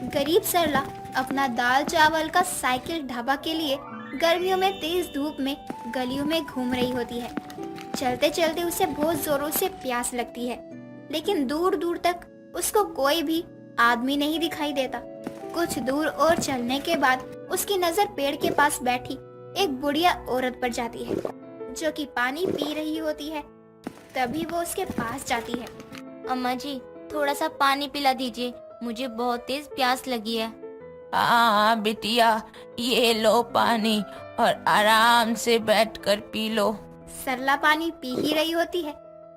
गरीब सरला अपना दाल चावल का साइकिल ढाबा के लिए गर्मियों में तेज धूप में गलियों में घूम रही होती है। चलते चलते उसे बहुत जोरों से प्यास लगती है, लेकिन दूर दूर तक उसको कोई भी आदमी नहीं दिखाई देता। कुछ दूर और चलने के बाद उसकी नजर पेड़ के पास बैठी एक बुढ़िया औरत पर जाती है, जो कि पानी पी रही होती है। तभी वो उसके पास जाती है। अम्मा जी, थोड़ा सा पानी पिला दीजिए, मुझे बहुत तेज प्यास लगी है। हाँ बिटिया, ये लो पानी और आराम से बैठकर पी लो। सरला पानी पी ही रही होती है,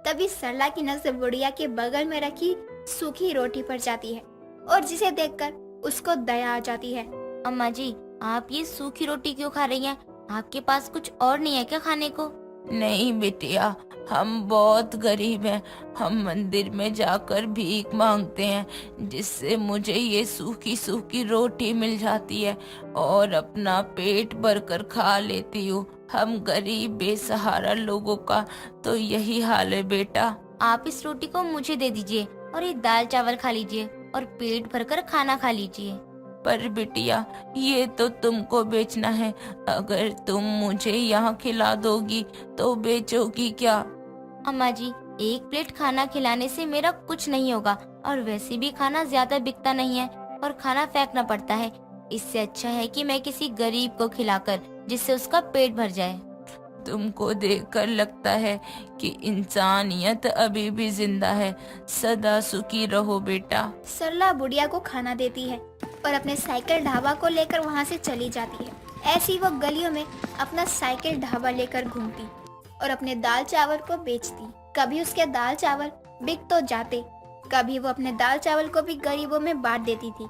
तभी सरला की नजर बुढ़िया के बगल में रखी सूखी रोटी पर जाती है और जिसे देखकर उसको दया आ जाती है। अम्मा जी, आप ये सूखी रोटी क्यों खा रही हैं? आपके पास कुछ और नहीं है क्या खाने को? नहीं बिटिया, हम बहुत गरीब हैं। हम मंदिर में जाकर भीख मांगते हैं, जिससे मुझे ये सूखी सूखी रोटी मिल जाती है और अपना पेट भरकर खा लेती हूँ। हम गरीब बेसहारा लोगों का तो यही हाल है बेटा। आप इस रोटी को मुझे दे दीजिए और ये दाल चावल खा लीजिए और पेट भरकर खाना खा लीजिए। पर बिटिया, ये तो तुमको बेचना है। अगर तुम मुझे यहाँ खिला दोगी तो बेचोगी क्या? अम्मा जी, एक प्लेट खाना खिलाने से मेरा कुछ नहीं होगा और वैसे भी खाना ज्यादा बिकता नहीं है और खाना फेंकना पड़ता है। इससे अच्छा है कि मैं किसी गरीब को खिलाकर जिससे उसका पेट भर जाए। तुमको देखकर लगता है कि इंसानियत अभी भी जिंदा है। सदा सुखी रहो बेटा। सरला बुढ़िया को खाना देती है और अपने साइकिल ढाबा को लेकर वहाँ से चली जाती है। ऐसी वो गलियों में अपना साइकिल ढाबा लेकर घूमती और अपने दाल चावल को बेचती। कभी उसके दाल चावल बिक तो जाते, कभी वो अपने दाल चावल को भी गरीबों में बांट देती थी।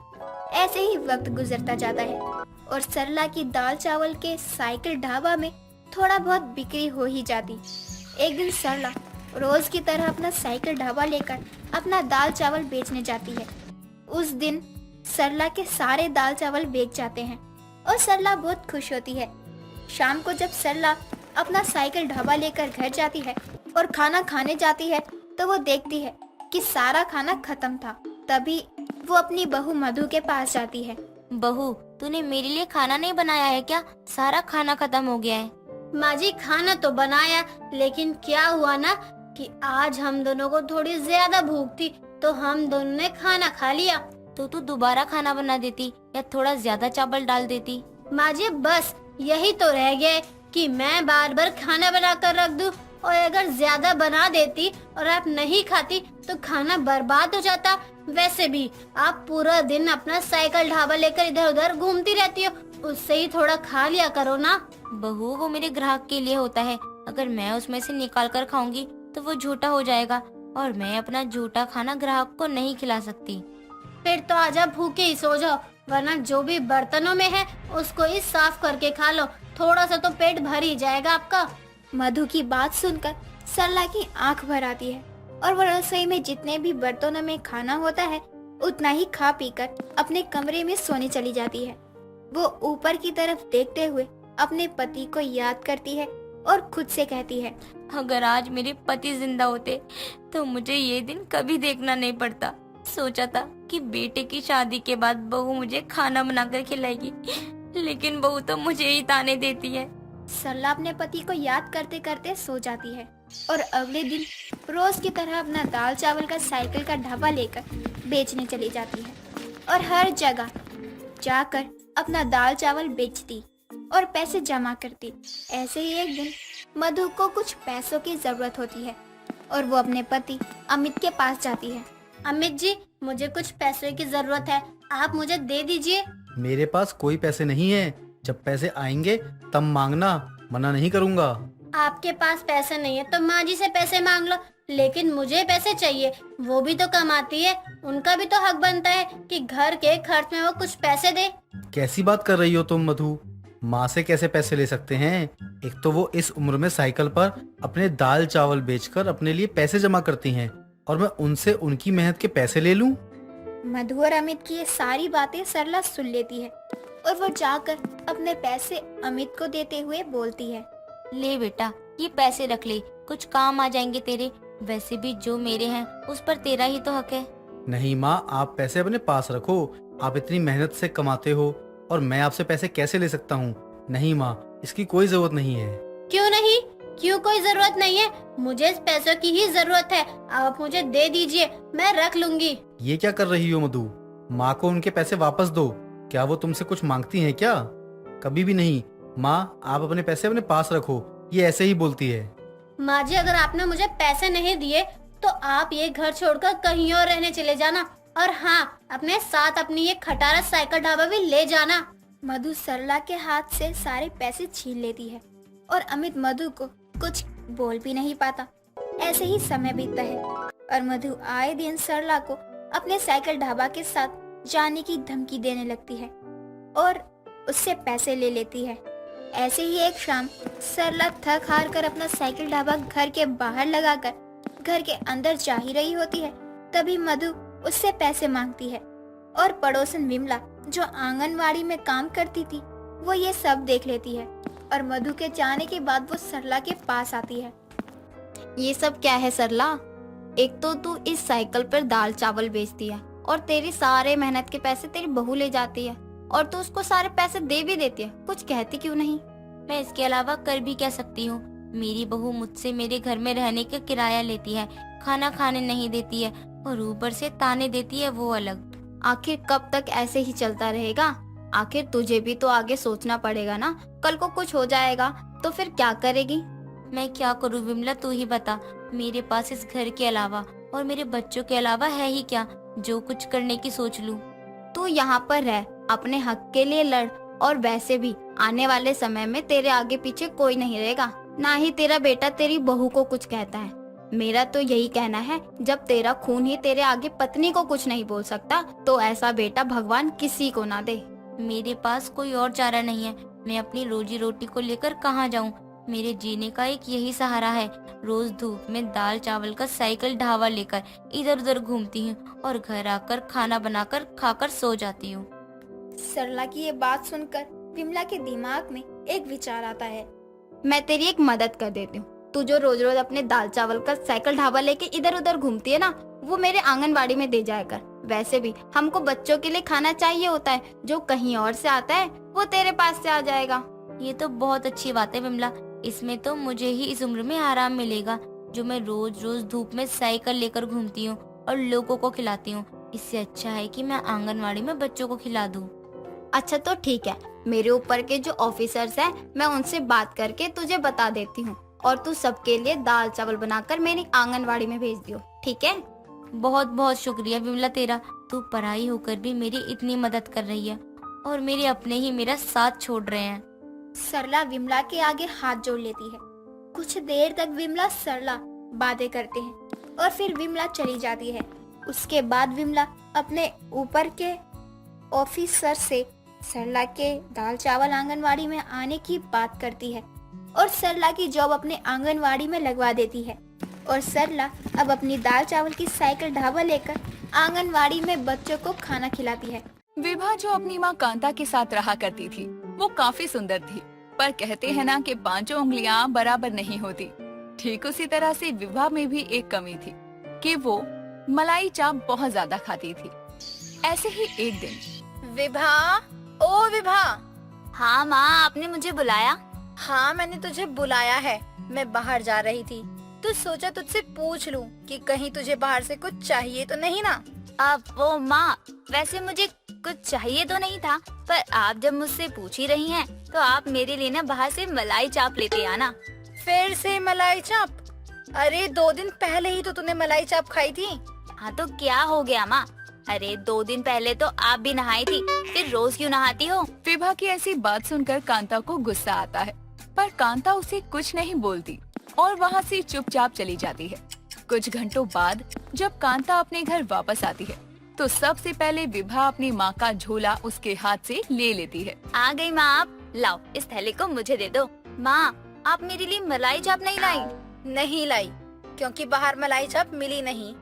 ऐसे ही वक्त गुजरता जाता है और सरला की दाल चावल के साइकिल ढाबा में थोड़ा बहुत बिक्री हो ही जाती। एक दिन सरला रोज की तरह अपना साइकिल ढाबा लेकर अपना दाल चावल बेचने जाती है। उस दिन सरला के सारे दाल चावल बेच जाते हैं और सरला बहुत खुश होती है। शाम को जब सरला अपना साइकिल ढाबा लेकर घर जाती है और खाना खाने जाती है तो वो देखती है कि सारा खाना खत्म था। तभी वो अपनी बहू मधु के पास जाती है। बहू, तूने मेरे लिए खाना नहीं बनाया है क्या? सारा खाना खत्म हो गया है। माँ जी, खाना तो बनाया, लेकिन क्या हुआ ना कि आज हम दोनों को थोड़ी ज्यादा भूख थी तो हम दोनों ने खाना खा लिया। तो तू दोबारा खाना बना देती या थोड़ा ज्यादा चावल डाल देती। माँ जी, बस यही तो रह गया है कि मैं बार बार खाना बना कर रख दूं, और अगर ज्यादा बना देती और आप नहीं खाती तो खाना बर्बाद हो जाता। वैसे भी आप पूरा दिन अपना साइकिल ढाबा लेकर इधर उधर घूमती रहती हो, उससे ही थोड़ा खा लिया करो ना। बहू, वो मेरे ग्राहक के लिए होता है। अगर मैं उसमें से निकाल कर खाऊंगी तो वो झूठा हो जाएगा और मैं अपना झूठा खाना ग्राहक को नहीं खिला सकती। फिर तो आजा भूखे ही सो जाओ, वरना जो भी बर्तनों में है उसको ही साफ करके खा लो। थोड़ा सा तो पेट भर ही जाएगा आपका। मधु की बात सुनकर सरला की आंख भर आती है और वो रसोई में जितने भी बर्तनों में खाना होता है उतना ही खा पीकर अपने कमरे में सोने चली जाती है। वो ऊपर की तरफ देखते हुए अपने पति को याद करती है और खुद से कहती है, अगर आज मेरे पति जिंदा होते तो मुझे ये दिन कभी देखना नहीं पड़ता। सोचा था कि बेटे की शादी के बाद बहू मुझे खाना बनाकर खिलाएगी, लेकिन बहू तो मुझे ही ताने देती है। सरला अपने पति को याद करते करते सो जाती है और अगले दिन रोज की तरह अपना दाल चावल का साइकिल का ढाबा लेकर बेचने चली जाती है और हर जगह जाकर अपना दाल चावल बेचती और पैसे जमा करती। ऐसे ही एक दिन मधु को कुछ पैसों की जरूरत होती है और वो अपने पति अमित के पास जाती है। अमित जी, मुझे कुछ पैसों की जरूरत है, आप मुझे दे दीजिए। मेरे पास कोई पैसे नहीं है, जब पैसे आएंगे तब मांगना, मना नहीं करूंगा। आपके पास पैसे नहीं है तो माँ जी से पैसे मांग लो, लेकिन मुझे पैसे चाहिए। वो भी तो कमाती है, उनका भी तो हक बनता है कि घर के खर्च में वो कुछ पैसे दे। कैसी बात कर रही हो तुम मधु? माँ से कैसे पैसे ले सकते हैं? एक तो वो इस उम्र में साइकिल पर अपने दाल चावल बेचकर अपने लिए पैसे जमा करती हैं और मैं उनसे उनकी मेहनत के पैसे ले लूं? मधु और अमित की ये सारी बातें सरला सुन लेती है और वो जाकर अपने पैसे अमित को देते हुए बोलती है, ले बेटा, ये पैसे रख ले, कुछ काम आ जाएंगे तेरे। वैसे भी जो मेरे हैं उस पर तेरा ही तो हक है। नहीं माँ, आप पैसे अपने पास रखो, आप इतनी मेहनत से कमाते हो और मैं आपसे पैसे कैसे ले सकता हूँ? नहीं माँ, इसकी कोई जरूरत नहीं है। क्यों नहीं? क्यों कोई जरूरत नहीं है? मुझे इस पैसों की ही जरूरत है। आप मुझे दे दीजिए, मैं रख लूंगी। ये क्या कर रही हो मधु? माँ को उनके पैसे वापस दो। क्या वो तुमसे कुछ मांगती हैं क्या? कभी भी नहीं। माँ, आप अपने पैसे अपने पास रखो, ये ऐसे ही बोलती है। माँ जी, अगर आपने मुझे पैसे नहीं दिए तो आप ये घर छोड़कर कहीं और रहने चले जाना। और हाँ, अपने साथ अपनी ये खटारा साइकिल ढाबा भी ले जाना। मधु सरला के हाथ से सारे पैसे छीन लेती है और अमित मधु को कुछ बोल भी नहीं पाता। ऐसे ही समय बीतता है और मधु आए दिन सरला को अपने साइकिल ढाबा के साथ जाने की धमकी देने लगती है और उससे पैसे ले लेती है। ऐसे ही एक शाम सरला थक हार कर अपना साइकिल ढाबा घर के बाहर लगाकर घर के अंदर जा ही रही होती है, तभी मधु उससे पैसे मांगती है और पड़ोसन विमला जो आंगनवाड़ी में काम करती थी वो ये सब देख लेती है और मधु के जाने के बाद वो सरला के पास आती है। ये सब क्या है सरला? एक तो तू इस साइकिल पर दाल चावल बेचती है और तेरी सारे मेहनत के पैसे तेरी बहू ले जाती है और तू उसको सारे पैसे दे भी देती है, कुछ कहती क्यों नहीं? मैं इसके अलावा कर भी क्या सकती हूँ? मेरी बहू मुझसे मेरे घर में रहने का किराया लेती है, खाना खाने नहीं देती है और ऊपर से ताने देती है वो अलग। आखिर कब तक ऐसे ही चलता रहेगा? आखिर तुझे भी तो आगे सोचना पड़ेगा ना, कल को कुछ हो जाएगा तो फिर क्या करेगी? मैं क्या करूँ विमला, तू ही बता। मेरे पास इस घर के अलावा और मेरे बच्चों के अलावा है ही क्या जो कुछ करने की सोच लूँ? तू यहाँ पर रह, अपने हक के लिए लड़ और वैसे भी आने वाले समय में तेरे आगे पीछे कोई नहीं रहेगा, ना ही तेरा बेटा तेरी बहू को कुछ कहता है। मेरा तो यही कहना है, जब तेरा खून ही तेरे आगे पत्नी को कुछ नहीं बोल सकता तो ऐसा बेटा भगवान किसी को ना दे। मेरे पास कोई और चारा नहीं है, मैं अपनी रोजी रोटी को लेकर कहाँ जाऊँ? मेरे जीने का एक यही सहारा है। रोज धूप में दाल चावल का साइकिल ढाबा लेकर इधर उधर घूमती हूँ और घर आकर खाना बनाकर खाकर सो जाती हूँ। सरला की ये बात सुनकर विमला के दिमाग में एक विचार आता है। मैं तेरी एक मदद कर देती हूँ। तू जो रोज रोज अपने दाल चावल का साइकिल ढाबा लेके इधर उधर घूमती है ना, वो मेरे आंगनबाड़ी में दे जाया कर। वैसे भी हमको बच्चों के लिए खाना चाहिए होता है, जो कहीं और से आता है वो तेरे पास से आ जाएगा। ये तो बहुत अच्छी बात है विमला, इसमें तो मुझे ही इस उम्र में आराम मिलेगा जो मैं रोज रोज धूप में साइकिल लेकर घूमती हूँ और लोगों को खिलाती हूँ। इससे अच्छा है कि मैं आंगनवाड़ी में बच्चों को खिला दूँ। अच्छा तो ठीक है, मेरे ऊपर के जो ऑफिसर्स हैं मैं उनसे बात करके तुझे बता देती हूँ और तू सबके लिए दाल चावल बनाकर मेरी आंगनवाड़ी में भेज दियो, ठीक है? बहुत बहुत शुक्रिया विमला तेरा, तू पराई होकर भी मेरी इतनी मदद कर रही है और मेरे अपने ही मेरा साथ छोड़ रहे हैं। सरला विमला के आगे हाथ जोड़ लेती है। कुछ देर तक विमला सरला बातें करते हैं और फिर विमला चली जाती है। उसके बाद विमला अपने ऊपर के ऑफिसर से सरला के दाल चावल आंगनवाड़ी में आने की बात करती है और सरला की जॉब अपने आंगनवाड़ी में लगवा देती है और सरला अब अपनी दाल चावल की साइकिल ढाबा लेकर आंगनवाड़ी में बच्चों को खाना खिलाती है। विभा जो अपनी माँ कांता के साथ रहा करती थी वो काफी सुंदर थी, पर कहते हैं ना कि पांचों उंगलियां बराबर नहीं होती। ठीक उसी तरह से विभा में भी एक कमी थी कि वो मलाई चाप बहुत ज्यादा खाती थी। ऐसे ही एक दिन विभा, ओ विभा। हाँ माँ, आपने मुझे बुलाया? हाँ, मैंने तुझे बुलाया है। मैं बाहर जा रही थी तो सोचा तुझसे पूछ लूं कि कहीं तुझे बाहर से कुछ चाहिए तो नहीं ना? अब वो माँ, वैसे मुझे कुछ चाहिए तो नहीं था, पर आप जब मुझसे पूछ ही रही हैं, तो आप मेरे लिए ना बाहर से मलाई चाप लेते आना। फिर से मलाई चाप? अरे 2 दिन पहले ही तो तूने मलाई चाप खाई थी। हाँ तो क्या हो गया माँ? अरे 2 दिन पहले तो आप भी नहाई थी, फिर रोज क्यों नहाती हो? विभा की ऐसी बात सुनकर कांता को गुस्सा आता है, पर कांता उसे कुछ नहीं बोलती और वहाँ से चुपचाप चली जाती है। कुछ घंटों बाद जब कांता अपने घर वापस आती है तो सबसे पहले विभा अपनी माँ का झोला उसके हाथ से ले लेती है। आ गई माँ आप, लाओ इस थैले को मुझे दे दो। माँ, आप मेरे लिए मलाई चाप नहीं लाई? नहीं लाई, क्योंकि बाहर मलाई चाप मिली नहीं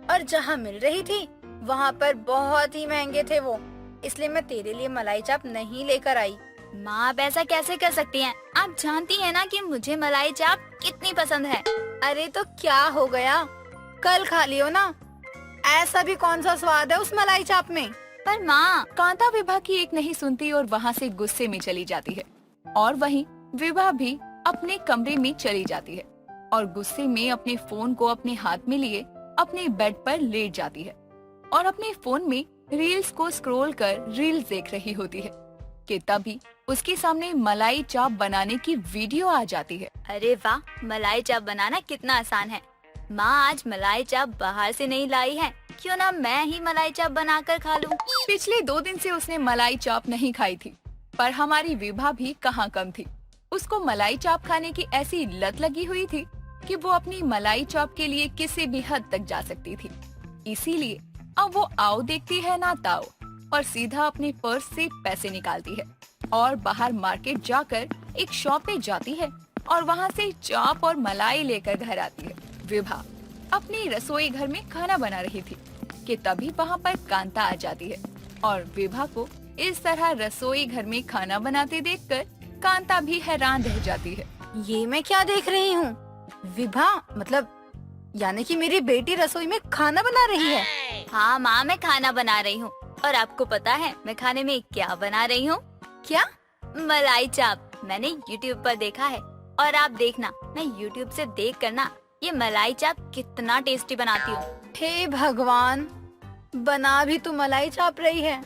और जहाँ मिल रही थी वहाँ पर बहुत ही महंगे थे वो, इसलिए मैं तेरे लिए मलाई चाप नहीं लेकर आई। माँ आप ऐसा कैसे कर सकती हैं? आप जानती हैं ना कि मुझे मलाई चाप कितनी पसंद है। अरे तो क्या हो गया, कल खा लियो ना। ऐसा भी कौन सा स्वाद है उस मलाई चाप में? पर माँ, कांता विभा की एक नहीं सुनती और वहाँ से गुस्से में चली जाती है। और वहीं विभा भी अपने कमरे में चली जाती है और गुस्से में अपने फोन को अपने हाथ में लिए अपने बेड पर लेट जाती है और अपने फोन में रील्स को स्क्रॉल कर रील्स देख रही होती है कि तभी उसके सामने मलाई चाप बनाने की वीडियो आ जाती है। अरे वाह, मलाई चाप बनाना कितना आसान है। माँ आज मलाई चाप बाहर से नहीं लाई है, क्यों ना मैं ही मलाई चाप बनाकर खा लूं। पिछले 2 दिन से उसने मलाई चाप नहीं खाई थी, पर हमारी विभा भी कहाँ कम थी। उसको मलाई चाप खाने की ऐसी लत लगी हुई थी कि वो अपनी मलाई चाप के लिए किसी भी हद तक जा सकती थी। इसीलिए अब वो आओ देखती है ना ताओ और सीधा अपने पर्स से पैसे निकालती है और बाहर मार्केट जाकर एक शॉप पे जाती है और वहाँ से चाप और मलाई लेकर घर आती है। विभा अपनी रसोई घर में खाना बना रही थी कि तभी वहाँ पर कांता आ जाती है और विभा को इस तरह रसोई घर में खाना बनाते देखकर कांता भी हैरान रह जाती है। ये मैं क्या देख रही हूँ? विभा मतलब यानी कि मेरी बेटी रसोई में खाना बना रही है। हाँ माँ, मैं खाना बना रही हूँ और आपको पता है मैं खाने में क्या बना रही हूँ? क्या? मलाई चाप। मैंने YouTube पर देखा है और आप देखना, मैं YouTube से देख कर ना ये मलाई चाप कितना टेस्टी बनाती हूँ। हे भगवान, बना भी तू मलाई चाप रही है।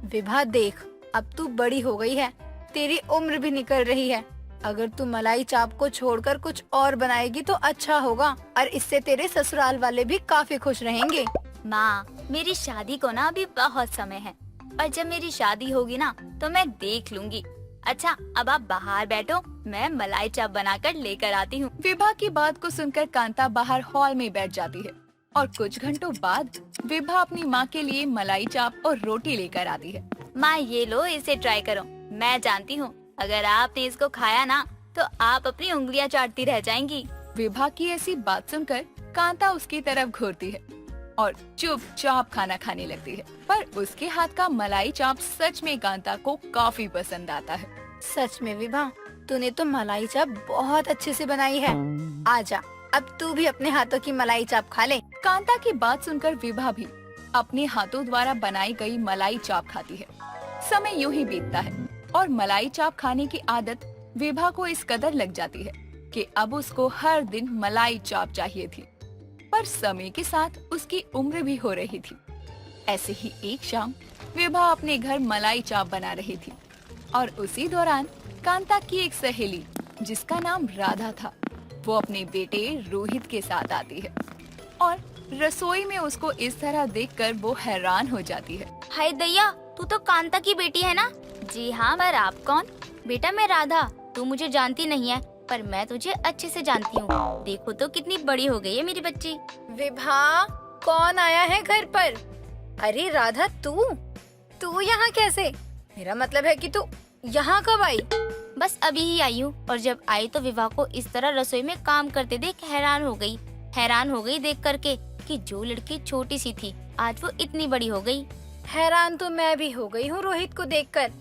विभा देख, अब तू बड़ी हो गई है, तेरी उम्र भी निकल रही है। अगर तू मलाई चाप को छोड़कर कुछ और बनाएगी तो अच्छा होगा और इससे तेरे ससुराल वाले भी काफी खुश रहेंगे। माँ, मेरी शादी को ना अभी बहुत समय है और जब मेरी शादी होगी ना तो मैं देख लूंगी। अच्छा, अब आप बाहर बैठो, मैं मलाई चाप बनाकर लेकर आती हूँ। विभा की बात को सुनकर कांता बाहर हॉल में बैठ जाती है और कुछ घंटों बाद विभा अपनी माँ के लिए मलाई चाप और रोटी लेकर आती है। माँ ये लो, इसे ट्राई करो। मैं जानती हूँ अगर आपने इसको खाया ना तो आप अपनी उंगलियाँ चाटती रह जाएंगी। विभा की ऐसी बात सुनकर कांता उसकी तरफ घूरती है और चुपचाप खाना खाने लगती है। पर उसके हाथ का मलाई चाप सच में कांता को काफी पसंद आता है। सच में विभा, तूने तो मलाई चाप बहुत अच्छे से बनाई है। आजा, अब तू भी अपने हाथों की मलाई चाप खा ले। कांता की बात सुनकर विभा भी अपने हाथों द्वारा बनाई गई मलाई चाप खाती है। समय यूं ही बीतता है और मलाई चाप खाने की आदत विभा को इस कदर लग जाती है कि अब उसको हर दिन मलाई चाप चाहिए थी। पर समय के साथ उसकी उम्र भी हो रही थी। ऐसे ही एक शाम विभा अपने घर मलाई चाप बना रही थी और उसी दौरान कांता की एक सहेली जिसका नाम राधा था, वो अपने बेटे रोहित के साथ आती है और रसोई में उसको इस तरह देखकर वो हैरान हो जाती है। हाय दैया, तू तो कांता की बेटी है ना? जी हाँ, पर आप कौन? बेटा मैं राधा। तू मुझे जानती नहीं है पर मैं तुझे अच्छे से जानती हूँ। देखो तो कितनी बड़ी हो गई है मेरी बच्ची। विभा, कौन आया है घर पर? अरे राधा, तू यहाँ कैसे? मेरा मतलब है कि तू यहाँ कब आई? बस अभी ही आई हूँ और जब आई तो विवाह को इस तरह रसोई में काम करते देख हैरान हो गई देख करके कि जो लड़की छोटी सी थी आज वो इतनी बड़ी हो गई। हैरान तो मैं भी हो गई हूँ रोहित को देखकर।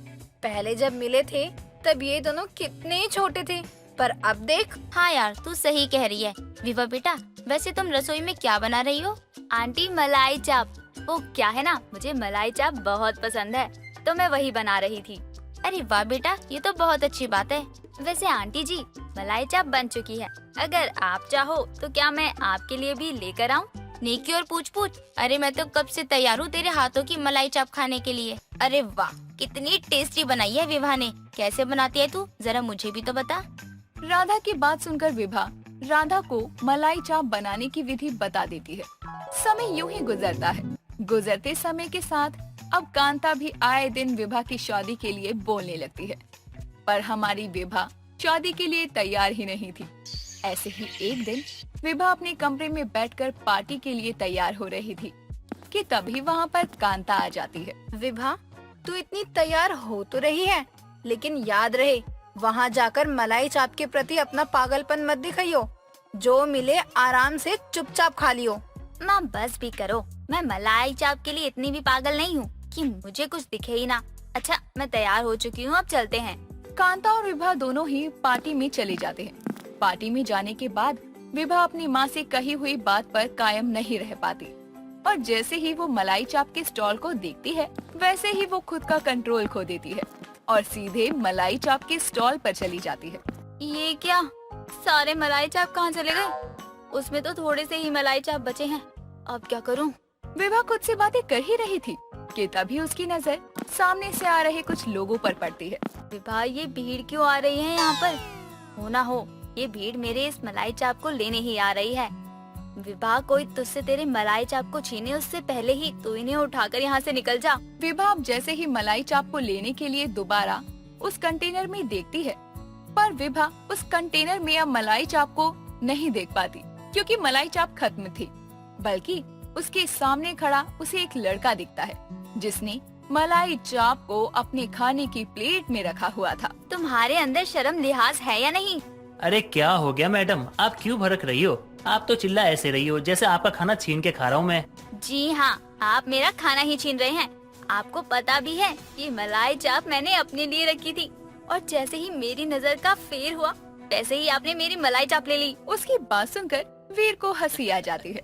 पहले जब मिले थे तब ये दोनों कितने छोटे थे, पर अब देख। हाँ यार, तू सही कह रही है। विवा बेटा, वैसे तुम रसोई में क्या बना रही हो? आंटी मलाई चाप। वो क्या है ना, मुझे मलाई चाप बहुत पसंद है तो मैं वही बना रही थी। अरे वाह बेटा, ये तो बहुत अच्छी बात है। वैसे आंटी जी, मलाई चाप बन चुकी है, अगर आप चाहो तो क्या मैं आपके लिए भी लेकर आऊँ? नेकी और पूछ। अरे मैं तो कब से तैयार हूँ तेरे हाथों की मलाई चाप खाने के लिए। अरे वाह, कितनी टेस्टी बनाई है विभा ने। कैसे बनाती है तू, जरा मुझे भी तो बता। राधा की बात सुनकर विभा राधा को मलाई चाप बनाने की विधि बता देती है। समय यूं ही गुजरता है। गुजरते समय के साथ अब कांता भी आए दिन विभा की शादी के लिए बोलने लगती है, पर हमारी विभा शादी के लिए तैयार ही नहीं थी। ऐसे ही एक दिन विभा अपने कमरे में बैठकर पार्टी के लिए तैयार हो रही थी कि तभी वहाँ पर कांता आ जाती है। विभा, तू इतनी तैयार हो तो रही है, लेकिन याद रहे वहाँ जाकर मलाई चाप के प्रति अपना पागलपन मत दिखाइयो। जो मिले आराम से चुपचाप खा लियो। माँ बस भी करो, मैं मलाई चाप के लिए इतनी भी पागल नहीं हूँ कि मुझे कुछ दिखे ही ना। अच्छा, मैं तैयार हो चुकी हूँ, अब चलते हैं। कांता और विभा दोनों ही पार्टी में चले जाते हैं। पार्टी में जाने के बाद विभा अपनी माँ से कही हुई बात पर कायम नहीं रह पाती और जैसे ही वो मलाई चाप के स्टॉल को देखती है वैसे ही वो खुद का कंट्रोल खो देती है और सीधे मलाई चाप के स्टॉल पर चली जाती है। ये क्या, सारे मलाई चाप कहाँ चले गए? उसमें तो थोड़े से ही मलाई चाप बचे हैं, अब क्या करूं? विभा खुद से बातें कर ही रही थी कि तभी उसकी नजर सामने से आ रहे कुछ लोगों पर पड़ती है। विभा, ये भीड़ क्यों आ रही है यहाँ पर? हो ना हो ये भीड़ मेरे इस मलाई चाप को लेने ही आ रही है। विभा, कोई तुझसे तेरे मलाई चाप को छीने उससे पहले ही तू इन्हें उठाकर यहाँ से निकल जा। विभा अब जैसे ही मलाई चाप को लेने के लिए दोबारा उस कंटेनर में देखती है, पर विभा उस कंटेनर में अब मलाई चाप को नहीं देख पाती क्योंकि मलाई चाप खत्म थी, बल्कि उसके सामने खड़ा उसे एक लड़का दिखता है जिसने मलाई चाप को अपने खाने की प्लेट में रखा हुआ था। तुम्हारे अंदर शर्म लिहाज है या नहीं? अरे क्या हो गया मैडम, आप क्यों भड़क रही हो? आप तो चिल्ला ऐसे रही हो जैसे आपका खाना छीन के खा रहा हूँ मैं। जी हाँ, आप मेरा खाना ही छीन रहे हैं। आपको पता भी है ये मलाई चाप मैंने अपने लिए रखी थी और जैसे ही मेरी नजर का फेर हुआ वैसे ही आपने मेरी मलाई चाप ले ली। उसकी बात सुनकर वीर को हंसी आ जाती है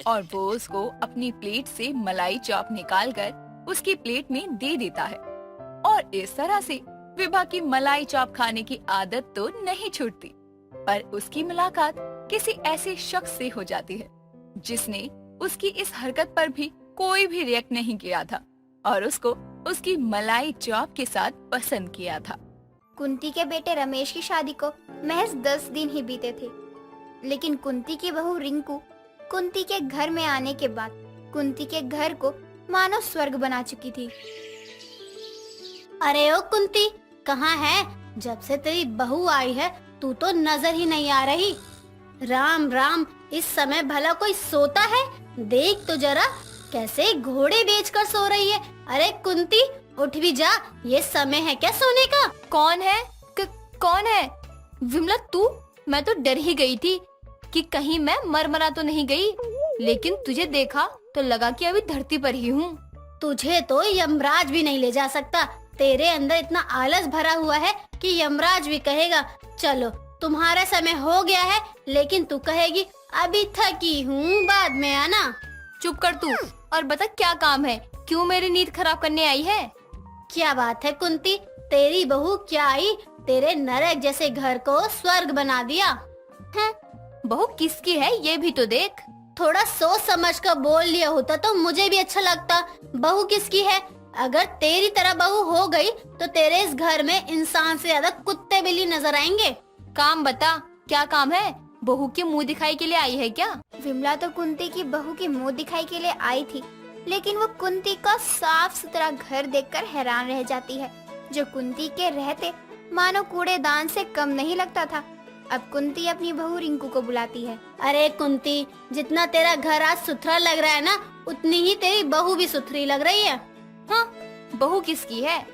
और वो उसको अपनी प्लेट से मलाई चाप निकालकर उसकी प्लेट में दे देता है और इस तरह से विभा की मलाई चाप खाने की आदत तो नहीं छूटती, पर उसकी मुलाकात किसी ऐसे शख्स से हो जाती है जिसने उसकी इस हरकत पर भी कोई भी रिएक्ट नहीं किया था और उसको उसकी मलाई चाप के साथ पसंद किया था। कुंती के बेटे रमेश की शादी को महज 10 दिन ही बीते थे, लेकिन कुंती की बहू रिंकू कुंती के घर में आने के बाद कुंती के घर को मानो स्वर्ग बना चुकी थी। अरे ओ कुंती, कहाँ है? जब से तेरी बहू आई है तू तो नजर ही नहीं आ रही। राम राम, इस समय भला कोई सोता है? देख तो जरा कैसे घोड़े बेचकर सो रही है। अरे कुंती, उठ भी जा, ये समय है क्या सोने का? कौन है? कौन है? विमला तू? मैं तो डर ही गई थी कि कहीं मैं मरा तो नहीं गई, लेकिन तुझे देखा तो लगा कि अभी धरती पर ही हूँ। तुझे तो यमराज भी नहीं ले जा सकता। तेरे अंदर इतना आलस भरा हुआ है कि यमराज भी कहेगा चलो तुम्हारा समय हो गया है, लेकिन तू कहेगी अभी थकी हूँ, बाद में आना। चुप कर तू और बता क्या काम है, क्यों मेरी नींद खराब करने आई है? क्या बात है कुंती, तेरी बहू क्या आई, तेरे नरक जैसे घर को स्वर्ग बना दिया। बहू किसकी है ये भी तो देख। थोड़ा सोच समझ कर बोल लिया होता तो मुझे भी अच्छा लगता। बहू किसकी है? अगर तेरी तरह बहू हो गई तो तेरे इस घर में इंसान से ज्यादा कुत्ते बिल्ली नजर आएंगे। काम बता, क्या काम है? बहू के मुंह दिखाई के लिए आई है क्या? विमला तो कुंती की बहू की मुंह दिखाई के लिए आई थी, लेकिन वो कुंती का साफ सुथरा घर देखकर हैरान रह जाती है, जो कुंती के रहते मानो कूड़ेदान से कम नहीं लगता था। अब कुंती अपनी बहू रिंकू को बुलाती है। अरे कुंती, जितना तेरा घर आज सुथरा लग रहा है ना, उतनी ही तेरी बहू भी सुथरी लग रही है। हाँ, बहू किसकी है?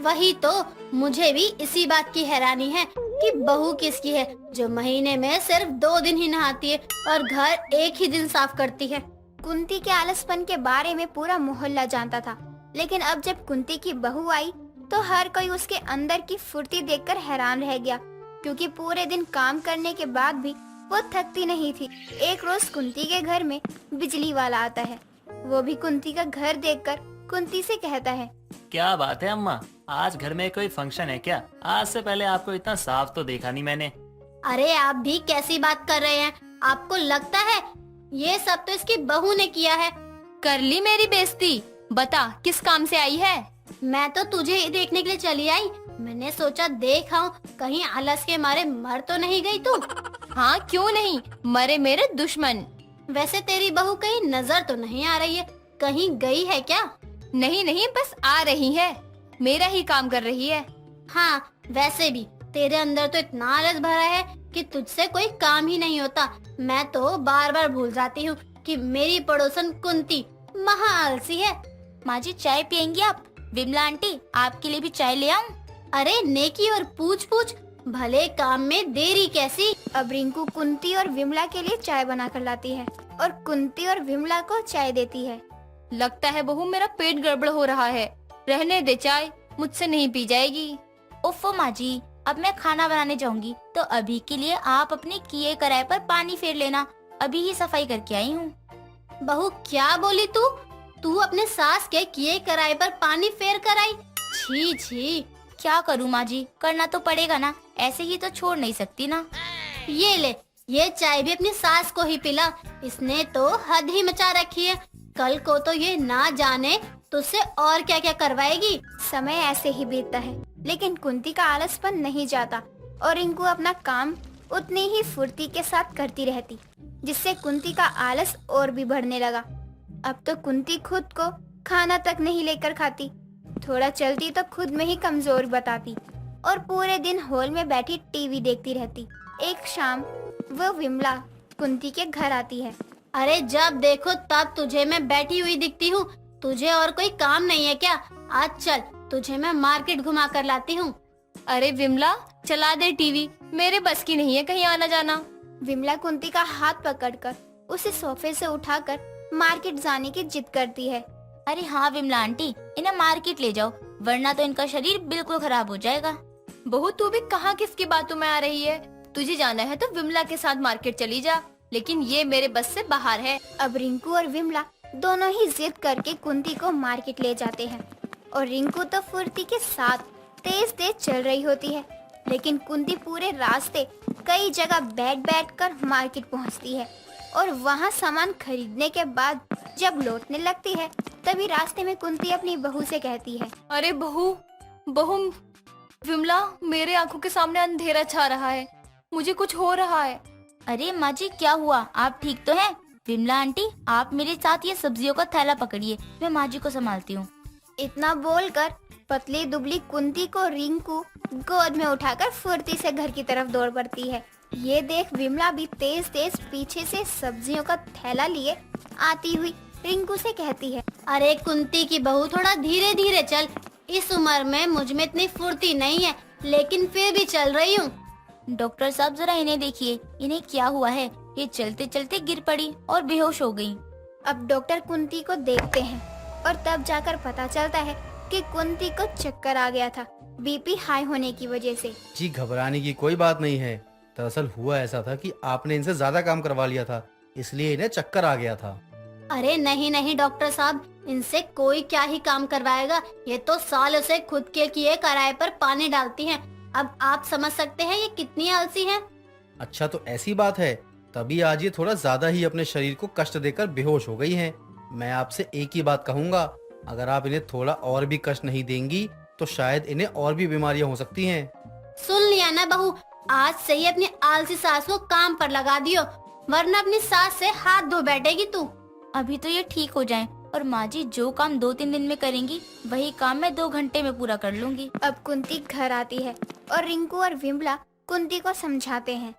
वही तो मुझे भी इसी बात की हैरानी है कि बहू किसकी है, जो महीने में सिर्फ 2 दिन ही नहाती है और घर एक ही दिन साफ करती है। कुंती के आलसपन के बारे में पूरा मोहल्ला जानता था, लेकिन अब जब कुंती की बहू आई तो हर कोई उसके अंदर की फुर्ती देखकर हैरान रह गया, क्योंकि पूरे दिन काम करने के बाद भी वो थकती नहीं थी। एक रोज कुंती के घर में बिजली वाला आता है, वो भी कुंती का घर देखकर कुंती से कहता है, क्या बात है अम्मा, आज घर में कोई फंक्शन है क्या? आज से पहले आपको इतना साफ तो देखा नहीं मैंने। अरे आप भी कैसी बात कर रहे हैं? आपको लगता है ये सब तो इसकी बहू ने किया है? कर ली मेरी बेइज्जती? बता किस काम से आई है? मैं तो तुझे ही देखने के लिए चली आई। मैंने सोचा देख आऊं, कहीं आलस के मारे मर तो नहीं गई तू। हाँ क्यों नहीं, मरे मेरे दुश्मन। वैसे तेरी बहू कहीं नजर तो नहीं आ रही है, कहीं गई है क्या? नहीं नहीं, बस आ रही है, मेरा ही काम कर रही है। हाँ, वैसे भी तेरे अंदर तो इतना आलस भरा है कि तुझसे कोई काम ही नहीं होता। मैं तो बार बार भूल जाती हूँ कि मेरी पड़ोसन कुंती महा आलसी है। माँ जी चाय पियेंगी आप? विमला आंटी आपके लिए भी चाय ले आऊं? अरे नेकी और पूछ पूछ, भले काम में देरी कैसी। अब रिंकू कुंती और विमला के लिए चाय बना कर लाती है और कुंती और विमला को चाय देती है। लगता है बहू मेरा पेट गड़बड़ हो रहा है, रहने दे चाय, मुझसे नहीं पी जाएगी। उफ़ो माँ जी, अब मैं खाना बनाने जाऊंगी, तो अभी के लिए आप अपने किए कराए पर पानी फेर लेना, अभी ही सफाई करके आई हूँ। बहू क्या बोली तू? तू अपने सास के किए कराए पर पानी फेर कर आई? छी छी। क्या करूँ माँ जी, करना तो पड़ेगा ना, ऐसे ही तो छोड़ नहीं सकती ना। ये ले, ये चाय भी अपनी सास को ही पिला। इसने तो हद ही मचा रखी है। कल को तो ये ना जाने तुझसे और क्या क्या करवाएगी। समय ऐसे ही बीतता है, लेकिन कुंती का आलसपन नहीं जाता और रिंकू अपना काम उतनी ही फुर्ती के साथ करती रहती, जिससे कुंती का आलस और भी बढ़ने लगा। अब तो कुंती खुद को खाना तक नहीं लेकर खाती, थोड़ा चलती तो खुद में ही कमजोर बताती और पूरे दिन हॉल में बैठी टीवी देखती रहती। एक शाम वो विमला कुंती के घर आती है। अरे जब देखो तब तुझे मैं बैठी हुई दिखती हूँ। तुझे और कोई काम नहीं है क्या? आज चल, तुझे मैं मार्केट घुमा कर लाती हूँ। अरे विमला, चला दे टीवी, मेरे बस की नहीं है कहीं आना जाना। विमला कुंती का हाथ पकड़कर उसे सोफे से उठाकर मार्केट जाने की जिद करती है। अरे हाँ विमला आंटी, इन्हें मार्केट ले जाओ, वरना तो इनका शरीर बिल्कुल खराब हो जाएगा। बहू तू भी कहाँ किसकी बातों में आ रही है? तुझे जाना है तो विमला के साथ मार्केट चली जा, लेकिन ये मेरे बस से बाहर है। अब रिंकू और विमला दोनों ही जिद करके कुंती को मार्केट ले जाते हैं और रिंकू तो फुर्ती के साथ तेज तेज चल रही होती है, लेकिन कुंती पूरे रास्ते कई जगह बैठ बैठ कर मार्केट पहुंचती है और वहां सामान खरीदने के बाद जब लौटने लगती है तभी रास्ते में कुंती अपनी बहू से कहती है, अरे बहू बहू विमला, मेरे आंखों के सामने अंधेरा छा रहा है, मुझे कुछ हो रहा है। अरे माँ जी क्या हुआ, आप ठीक तो हैं? विमला आंटी, आप मेरे साथ ये सब्जियों का थैला पकड़िए, मैं माँ जी को संभालती हूँ। इतना बोलकर पतली दुबली कुंती को रिंकू गोद में उठाकर फुर्ती से घर की तरफ दौड़ पड़ती है। ये देख विमला भी तेज तेज पीछे से सब्जियों का थैला लिए आती हुई रिंकू से कहती है, अरे कुंती की बहू, थोड़ा धीरे धीरे चल। इस उम्र में मुझ में इतनी फुर्ती नहीं है, लेकिन फिर भी चल रही हूँ। डॉक्टर साहब जरा इन्हें देखिए, इन्हें क्या हुआ है? ये चलते चलते गिर पड़ी और बेहोश हो गयी। अब डॉक्टर कुंती को देखते हैं और तब जाकर पता चलता है कि कुंती को चक्कर आ गया था, बीपी हाई होने की वजह से। जी घबराने की कोई बात नहीं है, दरअसल हुआ ऐसा था कि आपने इनसे ज्यादा काम करवा लिया था, इसलिए इन्हें चक्कर आ गया था। अरे नहीं नहीं डॉक्टर साहब, इनसे कोई क्या ही काम करवाएगा, ये तो सालों से खुद के किए कराए पर पानी डालती हैं। अब आप समझ सकते हैं ये कितनी आलसी हैं। अच्छा तो ऐसी बात है, तभी आज ये थोड़ा ज्यादा ही अपने शरीर को कष्ट देकर बेहोश हो गई हैं। मैं आपसे एक ही बात कहूंगा, अगर आप इन्हें थोड़ा और भी कष्ट नहीं देंगी तो शायद इन्हें और भी बीमारियां हो सकती हैं। सुन लिया ना बहू, आज से ही अपनी आलसी सास को काम पर लगा दियो, वरना अपनी सास से हाथ धो बैठेगी तू। अभी तो ये ठीक हो जाएं और माँ जी जो काम 2-3 दिन में करेंगी वही काम मैं 2 घंटे में पूरा कर लूंगी। अब कुंती घर आती है और रिंकू और विमला कुंती को समझाते हैं।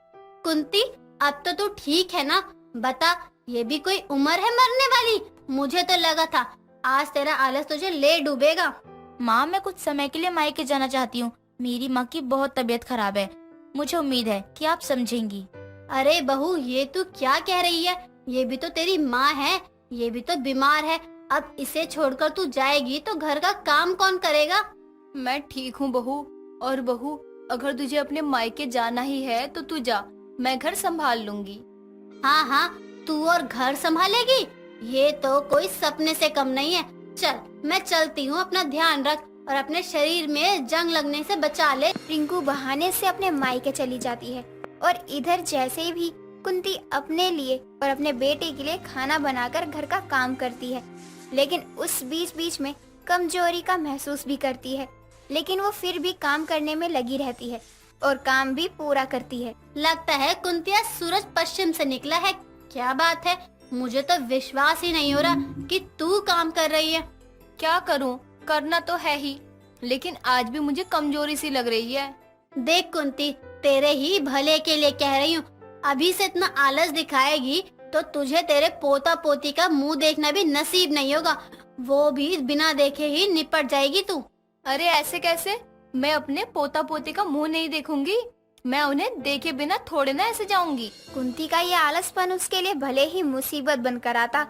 कुंती, अब तो तू ठीक है ना? बता, ये भी कोई उम्र है मरने वाली? मुझे तो लगा था आज तेरा आलस तुझे ले डूबेगा। माँ, मैं कुछ समय के लिए मायके जाना चाहती हूँ, मेरी माँ की बहुत तबीयत खराब है, मुझे उम्मीद है कि आप समझेंगी। अरे बहू, ये तू क्या कह रही है? ये भी तो तेरी माँ है, ये भी तो बीमार है। अब इसे छोड़कर तू जाएगी तो घर का काम कौन करेगा? मैं ठीक हूँ बहू, और बहू अगर तुझे अपने मायके जाना ही है तो तू जा, मैं घर संभाल लूंगी। हाँ हाँ, तू और घर संभालेगी? ये तो कोई सपने से कम नहीं है। चल मैं चलती हूँ, अपना ध्यान रख और अपने शरीर में जंग लगने से बचा ले। रिंकू बहाने से अपने मायके चली जाती है और इधर जैसे भी कुंती अपने लिए और अपने बेटे के लिए खाना बनाकर घर का काम करती है, लेकिन उस बीच बीच में कमजोरी का महसूस भी करती है, लेकिन वो फिर भी काम करने में लगी रहती है और काम भी पूरा करती है। लगता है कुंतिया सूरज पश्चिम से निकला है। क्या बात है, मुझे तो विश्वास ही नहीं हो रहा कि तू काम कर रही है। क्या करूँ, करना तो है ही, लेकिन आज भी मुझे कमजोरी सी लग रही है। देख कुंती, तेरे ही भले के लिए कह रही हूँ, अभी से इतना आलस दिखाएगी तो तुझे तेरे पोता पोती का मुंह देखना भी नसीब नहीं होगा, वो भी बिना देखे ही निपट जाएगी तू। अरे ऐसे कैसे? मैं अपने पोता पोती का मुंह नहीं देखूंगी, मैं उन्हें देखे बिना थोड़े ना ऐसे जाऊंगी। कुंती का ये आलसपन उसके लिए भले ही मुसीबत बनकर आता,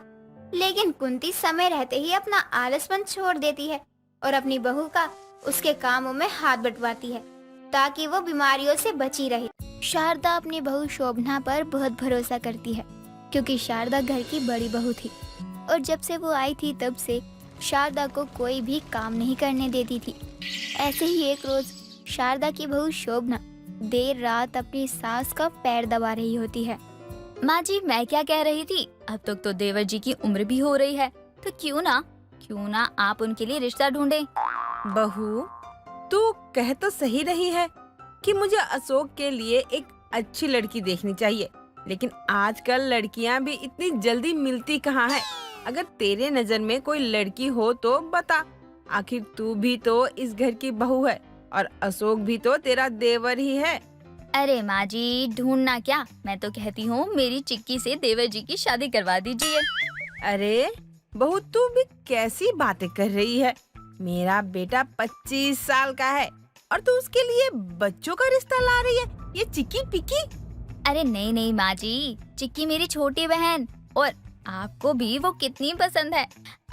लेकिन कुंती समय रहते ही अपना आलसपन छोड़ देती है और अपनी बहू का उसके कामों में हाथ बंटवाती है ताकि वो बीमारियों से बची रहे। शारदा अपनी बहू शोभना पर बहुत भरोसा करती है क्योंकि शारदा घर की बड़ी बहू थी और जब से वो आई थी तब से शारदा को कोई भी काम नहीं करने देती थी। ऐसे ही एक रोज शारदा की बहू शोभना देर रात अपनी सास का पैर दबा रही होती है। माँ जी, मैं क्या कह रही थी, अब तक तो देवर जी की उम्र भी हो रही है, तो क्यों ना आप उनके लिए रिश्ता ढूंढें। बहू, तू कह तो सही रही है कि मुझे अशोक के लिए एक अच्छी लड़की देखनी चाहिए, लेकिन आजकल लड़कियां भी इतनी जल्दी मिलती कहाँ है। अगर तेरे नजर में कोई लड़की हो तो बता। आखिर तू भी तो इस घर की बहू है और अशोक भी तो तेरा देवर ही है। अरे माँ जी, ढूंढना क्या, मैं तो कहती हूँ मेरी चिक्की से देवर जी की शादी करवा दीजिए। अरे बहू, तू भी कैसी बातें कर रही है। मेरा बेटा 25 साल का है और तू उसके लिए बच्चों का रिश्ता ला रही है, ये चिक्की पिक्की। अरे नहीं नहीं माँ जी, चिक्की मेरी छोटी बहन, और आपको भी वो कितनी पसंद है।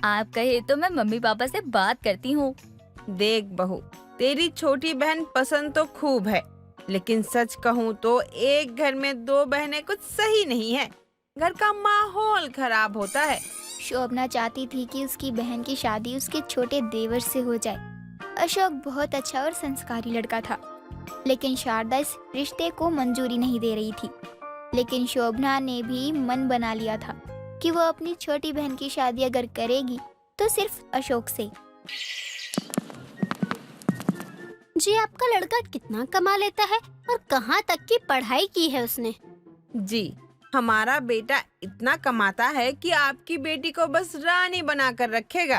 आप कहे तो मैं मम्मी पापा से बात करती हूँ। देख बहू, तेरी छोटी बहन पसंद तो खूब है, लेकिन सच कहूँ तो एक घर में 2 बहनें कुछ सही नहीं है। घर का माहौल खराब होता है। शोभना चाहती थी कि उसकी बहन की शादी उसके छोटे देवर से हो जाए। अशोक बहुत अच्छा और संस्कारी लड़का था, लेकिन शारदा इस रिश्ते को मंजूरी नहीं दे रही थी। लेकिन शोभना ने भी मन बना लिया था कि वो अपनी छोटी बहन की शादी अगर करेगी तो सिर्फ अशोक से। जी, आपका लड़का कितना कमा लेता है और कहाँ तक की पढ़ाई की है उसने? जी, हमारा बेटा इतना कमाता है कि आपकी बेटी को बस रानी बना कर रखेगा।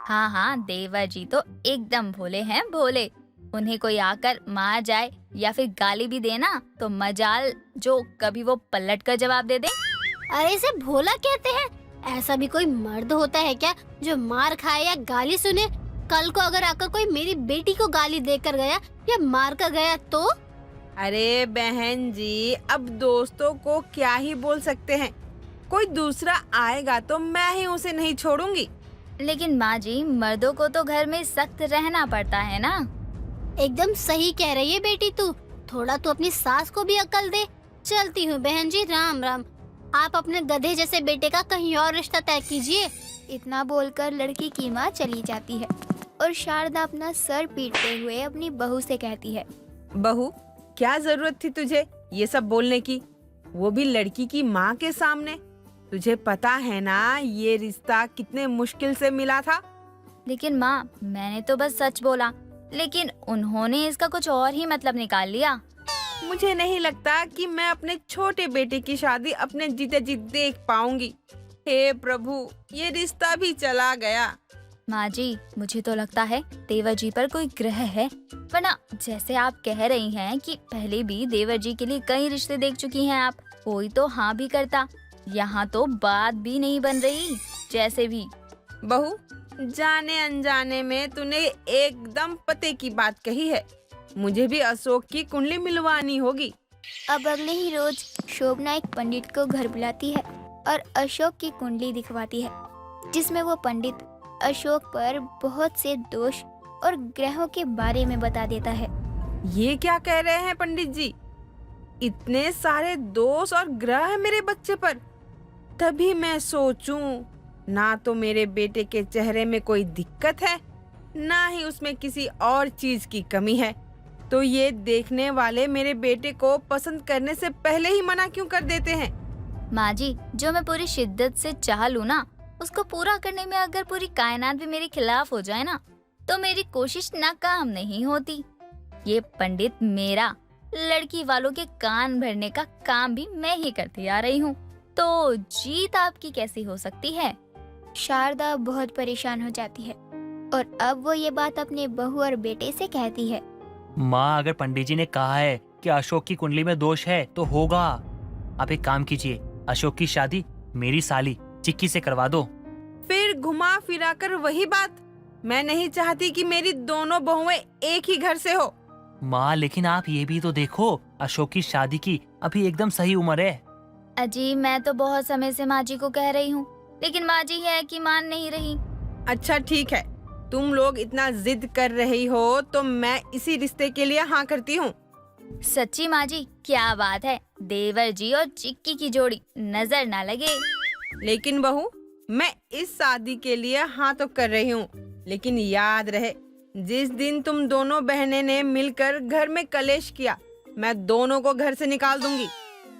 हाँ हाँ, देवर जी तो एकदम भोले हैं, भोले। उन्हें कोई आकर मार जाए या फिर गाली भी देना तो मजाल जो कभी वो पलट कर जवाब दे दे। अरे इसे भोला कहते हैं? ऐसा भी कोई मर्द होता है क्या जो मार खाए या गाली सुने? कल को अगर आकर कोई मेरी बेटी को गाली देकर गया या मार कर गया तो? अरे बहन जी, अब दोस्तों को क्या ही बोल सकते हैं। कोई दूसरा आएगा तो मैं ही उसे नहीं छोड़ूंगी। लेकिन माँ जी, मर्दों को तो घर में सख्त रहना पड़ता है ना। एकदम सही कह रही है बेटी तू। थोड़ा तू अपनी सास को भी अकल दे। चलती हूँ बहन जी, राम राम। आप अपने गधे जैसे बेटे का कहीं और रिश्ता तय कीजिए। इतना बोलकर लड़की की माँ चली जाती है और शारदा अपना सर पीटते हुए अपनी बहू से कहती है, बहू, क्या जरूरत थी तुझे ये सब बोलने की, वो भी लड़की की माँ के सामने। तुझे पता है ना ये रिश्ता कितने मुश्किल से मिला था। लेकिन माँ, मैंने तो बस सच बोला, लेकिन उन्होंने इसका कुछ और ही मतलब निकाल लिया। मुझे नहीं लगता कि मैं अपने छोटे बेटे की शादी अपने जीते जी देख पाऊंगी। हे प्रभु, ये रिश्ता भी चला गया। माँ जी, मुझे तो लगता है देवर जी पर कोई ग्रह है, वरना जैसे आप कह रही हैं कि पहले भी देवर जी के लिए कई रिश्ते देख चुकी हैं आप, कोई तो हाँ भी करता। यहाँ तो बात भी नहीं बन रही। जैसे भी बहू, जाने अनजाने में तूने एकदम पते की बात कही है। मुझे भी अशोक की कुंडली मिलवानी होगी। अब अगले ही रोज शोभना एक पंडित को घर बुलाती है और अशोक की कुंडली दिखवाती है, जिसमें वो पंडित अशोक पर बहुत से दोष और ग्रहों के बारे में बता देता है। ये क्या कह रहे हैं पंडित जी? इतने सारे दोष और ग्रह है मेरे बच्चे पर। तभी मैं सोचूं, ना तो मेरे बेटे के चेहरे में कोई दिक्कत है, ना ही उसमें किसी और चीज की कमी है। तो ये देखने वाले मेरे बेटे को पसंद करने से पहले ही मना क्यों कर देते हैं? माँ जी, जो मैं पूरी शिद्दत से चाह लूँ ना, उसको पूरा करने में अगर पूरी कायनात भी मेरे खिलाफ हो जाए ना, तो मेरी कोशिश नाकाम नहीं होती। ये पंडित मेरा लड़की वालों के कान भरने का काम भी मैं ही करती आ रही हूँ, तो जीत आपकी कैसी हो सकती है? शारदा बहुत परेशान हो जाती है और अब वो ये बात अपने बहू और बेटे से कहती है। माँ, अगर पंडित जी ने कहा है कि अशोक की कुंडली में दोष है तो होगा। आप एक काम कीजिए, अशोक की शादी मेरी साली चिक्की से करवा दो। फिर घुमा फिरा कर वही बात। मैं नहीं चाहती कि मेरी दोनों बहुएं एक ही घर से हो। माँ, लेकिन आप ये भी तो देखो, अशोक की शादी की अभी एकदम सही उम्र है। अजी, मैं तो बहुत समय से माँ जी को कह रही हूँ, लेकिन माँ जी है कि मान नहीं रही। अच्छा ठीक है, तुम लोग इतना जिद कर रही हो तो मैं इसी रिश्ते के लिए हाँ करती हूँ। सच्ची माँ जी, क्या बात है। देवर जी और चिक्की की जोड़ी नजर ना लगे। लेकिन बहू, मैं इस शादी के लिए हाँ तो कर रही हूँ, लेकिन याद रहे जिस दिन तुम दोनों बहनें ने मिलकर घर में कलेश किया, मैं दोनों को घर से निकाल दूंगी।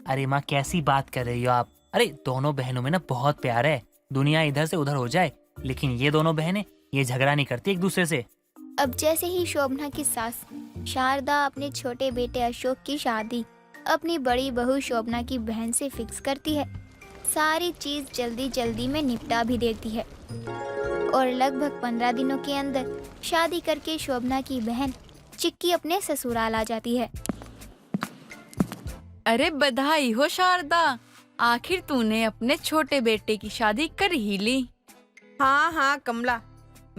अरे माँ, कैसी बात कर रही हो आप। अरे दोनों बहनों में ना बहुत प्यार है, दुनिया इधर से उधर हो जाए लेकिन ये दोनों बहनें ये झगड़ा नहीं करती एक दूसरे से। अब जैसे ही शोभना की सास शारदा अपने छोटे बेटे अशोक की शादी अपनी बड़ी बहू शोभना की बहन से फिक्स करती है, सारी चीज जल्दी जल्दी में निपटा भी देती है और लगभग 15 दिनों के अंदर शादी करके शोभना की बहन चिक्की अपने ससुराल आ जाती है। अरे बधाई हो शारदा, आखिर तूने अपने छोटे बेटे की शादी कर ही ली। हाँ हाँ कमला,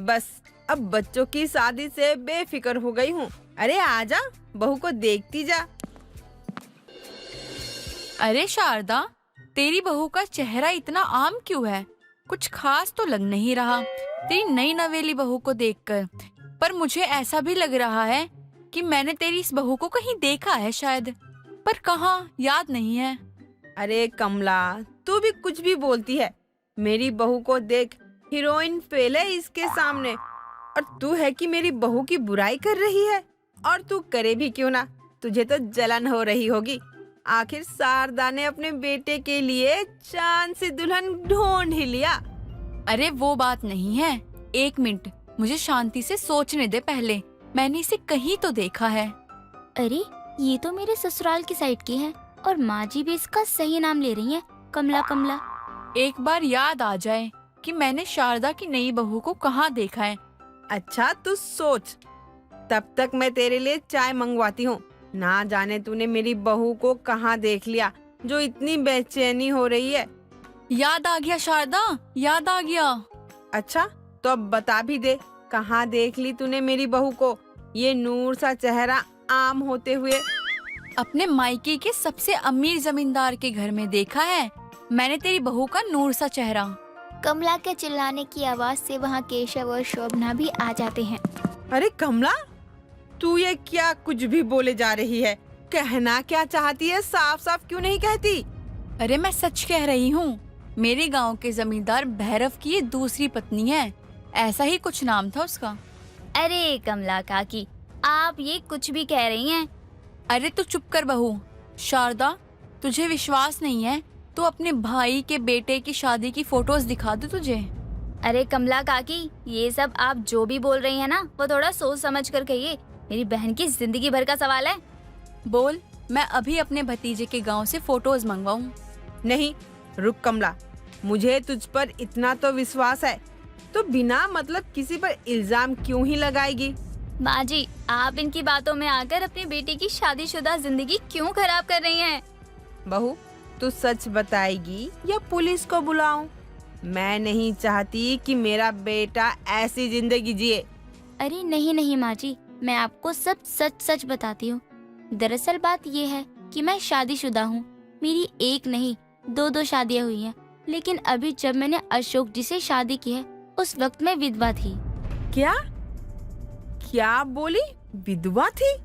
बस अब बच्चों की शादी से बेफिक्र हो गई हूँ। अरे आजा, बहू को देखती जा। अरे शारदा, तेरी बहू का चेहरा इतना आम क्यों है? कुछ खास तो लग नहीं रहा तेरी नई नवेली बहू को देखकर, पर मुझे ऐसा भी लग रहा है कि मैंने तेरी इस बहू को कहीं देखा है शायद, पर कहाँ याद नहीं है। अरे कमला, तू भी कुछ भी बोलती है। मेरी बहू को देख, हीरोइन फेल है इसके सामने, और तू है कि मेरी बहू की बुराई कर रही है। और तू करे भी क्यों ना, तुझे तो जलन हो रही होगी। आखिर शारदा ने अपने बेटे के लिए चांद से दुल्हन ढूंढ ही लिया। अरे वो बात नहीं है, एक मिनट मुझे शांति से सोचने दे पहले। मैंने इसे कहीं तो देखा है। अरे ये तो मेरे ससुराल की साइड की है और माँ जी भी इसका सही नाम ले रही हैं, कमला कमला। एक बार याद आ जाए कि मैंने शारदा की नई बहू को कहाँ देखा है। अच्छा तू सोच, तब तक मैं तेरे लिए चाय मंगवाती हूँ। ना जाने तूने मेरी बहू को कहाँ देख लिया जो इतनी बेचैनी हो रही है। याद आ गया शारदा, याद आ गया। अच्छा तो अब बता भी दे, कहाँ देख ली तूने मेरी बहू को, ये नूर सा चेहरा आम होते हुए? अपने मायके के सबसे अमीर जमींदार के घर में देखा है मैंने तेरी बहू का नूर सा चेहरा। कमला के चिल्लाने की आवाज से वहाँ केशव और शोभना भी आ जाते हैं। अरे कमला, तू ये क्या कुछ भी बोले जा रही है? कहना क्या चाहती है, साफ साफ क्यों नहीं कहती? अरे मैं सच कह रही हूँ, मेरे गांव के जमींदार भैरव की ये दूसरी पत्नी है, ऐसा ही कुछ नाम था उसका। अरे कमला काकी, आप ये कुछ भी कह रही हैं। अरे तू चुप कर बहू। शारदा, तुझे विश्वास नहीं है तो अपने भाई के बेटे की शादी की फोटोज दिखा दो तुझे। अरे कमला काकी, ये सब आप जो भी बोल रही हैं ना, वो थोड़ा सोच समझ कर कहिए। मेरी बहन की जिंदगी भर का सवाल है। बोल, मैं अभी अपने भतीजे के गांव से फोटोज मंगवाऊं। नहीं रुक कमला, मुझे तुझ पर इतना तो विश्वास है, तो बिना मतलब किसी पर इल्जाम क्यों ही लगाएगी? माँ जी, आप इनकी बातों में आकर अपनी बेटी की शादीशुदा जिंदगी क्यों खराब कर रही हैं? बहू, तू सच बताएगी या पुलिस को बुलाऊं? मैं नहीं चाहती कि मेरा बेटा ऐसी जिंदगी जिए। अरे नहीं नहीं माँ जी, मैं आपको सब सच सच बताती हूँ। दरअसल बात ये है कि मैं शादीशुदा हूँ। मेरी एक नहीं 2 शादियाँ हुई हैं, लेकिन अभी जब मैंने अशोक जी से शादी की है उस वक्त मैं विधवा थी। क्या क्या बोली? विधवा थी?